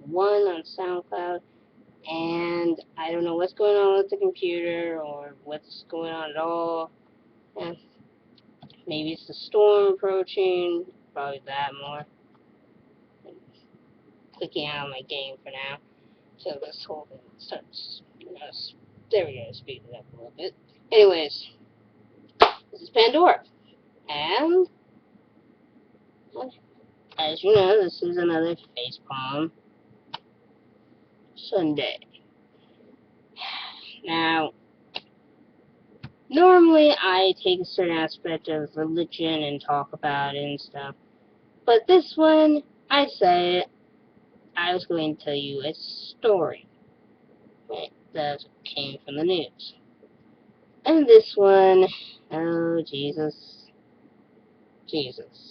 1 on SoundCloud, and I don't know what's going on with the computer or what's going on at all. And maybe it's the storm approaching, probably that more. I'm clicking out of my game for now until this whole thing starts. There we go, speed it up a little bit. Anyways, this is Pandora, and as you know, this is another Facepalm Sunday. Now, normally I take a certain aspect of religion and talk about it and stuff, but this one, I said I was going to tell you a story that came from the news. And this one, oh Jesus,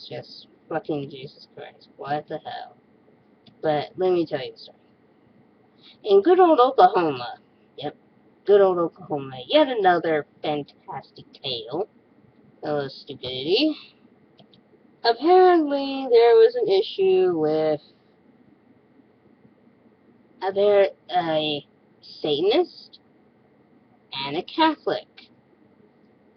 just fucking Jesus Christ, what the hell. But let me tell you the story. In good old Oklahoma, yep, good old Oklahoma, yet another fantastic tale of stupidity. Apparently, there was an issue with a Satanist and a Catholic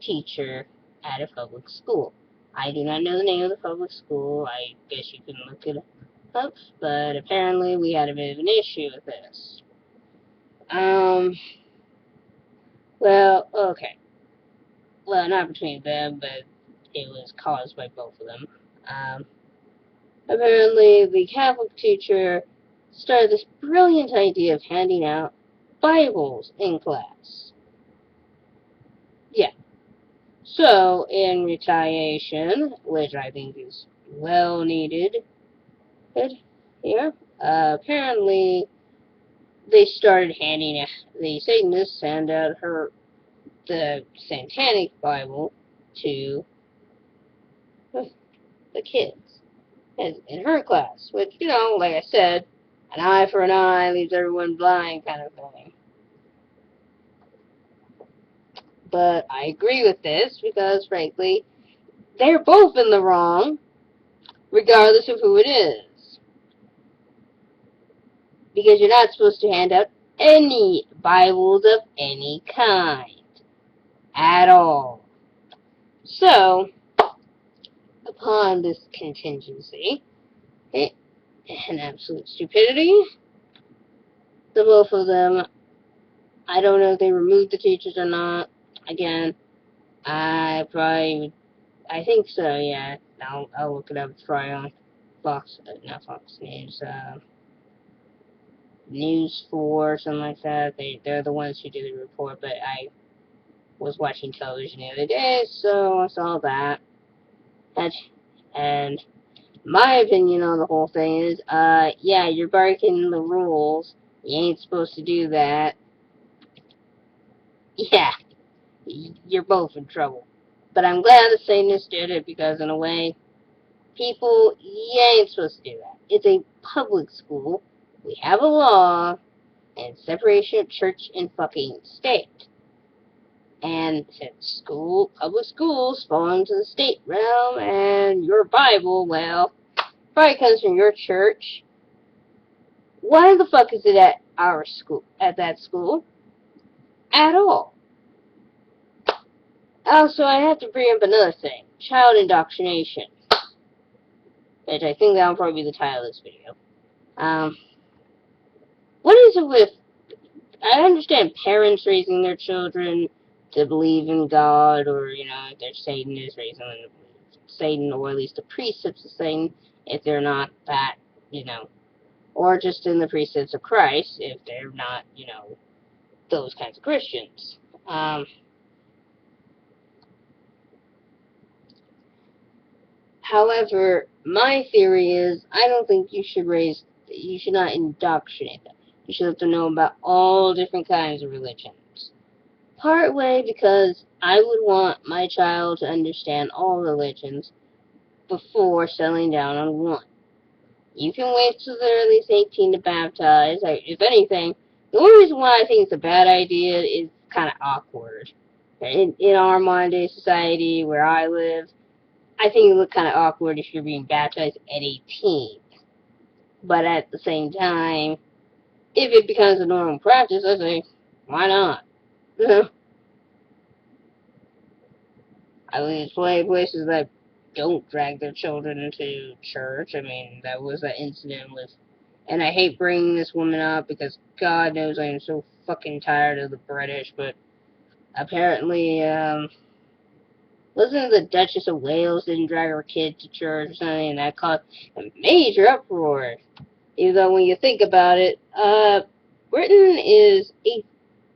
teacher at a public school. I do not know the name of the public school. I guess you can look it up, but apparently we had a bit of an issue with this. Well, okay. Well, not between them, but it was caused by both of them. Apparently, the Catholic teacher started this brilliant idea of handing out Bibles in class. Yeah. So, in retaliation, which I think is well needed here, apparently they started handing out, the Satanists hand out the Satanic Bible to the kids in her class, which, like I said, an eye for an eye leaves everyone blind kind of thing. But I agree with this because, frankly, they're both in the wrong, regardless of who it is. Because you're not supposed to hand out any Bibles of any kind. At all. So, upon this contingency, and absolute stupidity, the both of them, I don't know if they removed the teachers or not. Again, I think so, yeah. I'll look it up. It's probably on not Fox News, News 4 or something like that. They're the ones who do the report, but I was watching television the other day, so I saw that. And my opinion on the whole thing is, yeah, you're breaking the rules. You ain't supposed to do that. Yeah, you're both in trouble. But I'm glad the Satanists did it because, in a way, people, you ain't supposed to do that. It's a public school. We have a law and separation of church and fucking state. And since public schools fall into the state realm, and your Bible, well, probably comes from your church. Why the fuck is it at our school, at that school? At all. Also, I have to bring up another thing. Child indoctrination. Which I think that'll probably be the title of this video. What is it with... I understand parents raising their children to believe in God, or, if they're Satanists, raising them to believe in Satan, or at least the precepts of Satan, if they're not that, or just in the precepts of Christ, if they're not, those kinds of Christians. However, my theory is, I don't think you should not indoctrinate them. You should let them know about all different kinds of religions. Part way because I would want my child to understand all religions before settling down on one. You can wait till they're at least 18 to baptize. If anything, the only reason why I think it's a bad idea is kind of awkward. In our modern day society where I live, I think it would look kind of awkward if you're being baptized at 18. But at the same time, if it becomes a normal practice, I say, why not? I mean, it's plenty of places that don't drag their children into church. I mean, that was an incident with, and I hate bringing this woman up because God knows I am so fucking tired of the British, but apparently, wasn't the Duchess of Wales didn't drag her kid to church or something, and that caused a major uproar. Even though when you think about it, Britain is an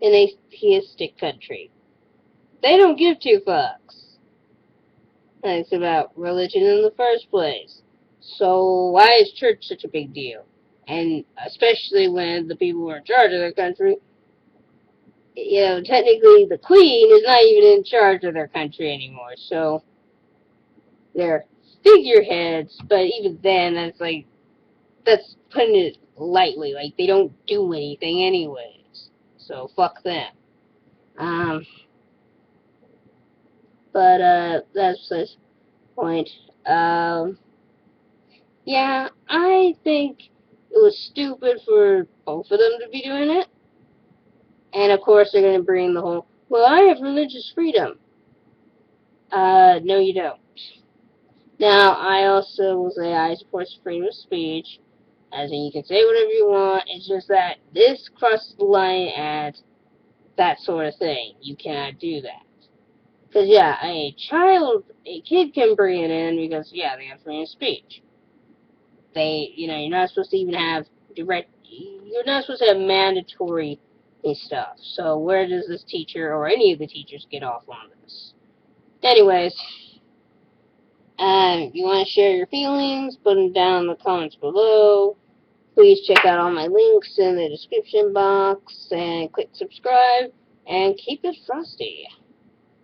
atheistic country. They don't give two fucks. It's about religion in the first place. So why is church such a big deal? And especially when the people who are in charge of their country, technically the queen is not even in charge of their country anymore. So they're figureheads, but even then, that's putting it lightly. Like, they don't do anything anyways. So fuck them. Um, but that's this point. Um, Yeah, I think it was stupid for both of them to be doing it. And of course, they're going to bring the whole, well, I have religious freedom. No, you don't. Now, I also will say I support freedom of speech, as in you can say whatever you want. It's just that this crosses the line at that sort of thing. You cannot do that. Because, yeah, a kid can bring it in because, yeah, they have freedom of speech. You're not supposed to even have you're not supposed to have mandatory stuff. So where does this teacher or any of the teachers get off on this? Anyways, if you want to share your feelings, put them down in the comments below. Please check out all my links in the description box and click subscribe and keep it frosty.